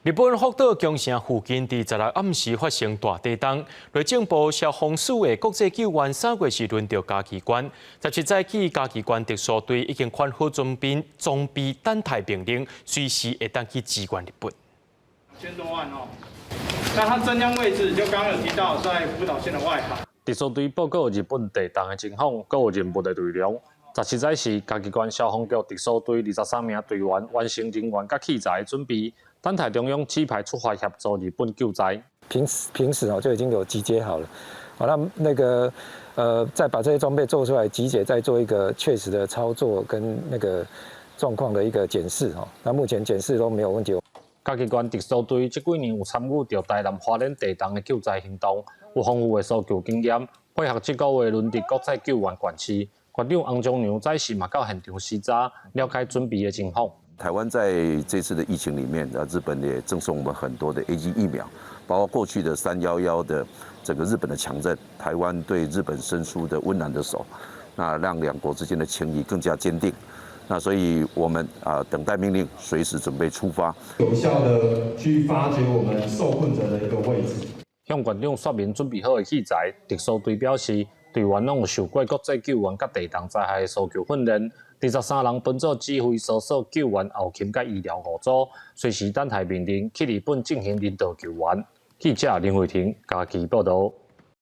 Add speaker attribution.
Speaker 1: 日本福岛宫城附近伫16暗时发生大地震，内政部消防署的国际救援3月时轮到嘉义县，17早起嘉义县特殊队已经宽好装备等待命令，随时会当去支援日本。
Speaker 2: 1000多万哦，那它震央位置就刚刚有提到在福岛县的外海。
Speaker 3: 特殊队报告日本地震的情况，还有任务的内容。17早时，嘉义县消防局特殊队23名队员完成人员甲器材的准备，等待中央指派出发协助日本救灾。
Speaker 4: 平时就已经有集结好了，那个再把这些装备做出来，集结再做一个确实的操作跟那个状况的一个检视那目前检视都没有问题。
Speaker 3: 嘉义县特殊队这几年有参与到台南花莲地震的救灾行动，有丰富的搜救经验，配合这个月轮值国际救援管区。县长洪忠良早时嘛到现场视察，了解准备的情况。
Speaker 5: 台湾在这次的疫情里面，日本也赠送我们很多的 AZ 疫苗，包括过去的311的整个日本的强震，台湾对日本伸出的温暖的手，那让两国之间的情谊更加坚定。那所以我们等待命令，随时准备出发，
Speaker 6: 有效的去发掘我们受困者的一个位置。
Speaker 3: 向县长说明准备好的器材，特殊队表示。队员拢有受过国际救援甲地震灾害的搜救训练，23人分组指挥搜索救援后勤甲医疗5组，随时等待命令去日本进行人道救援。记者林慧婷，嘉义报道。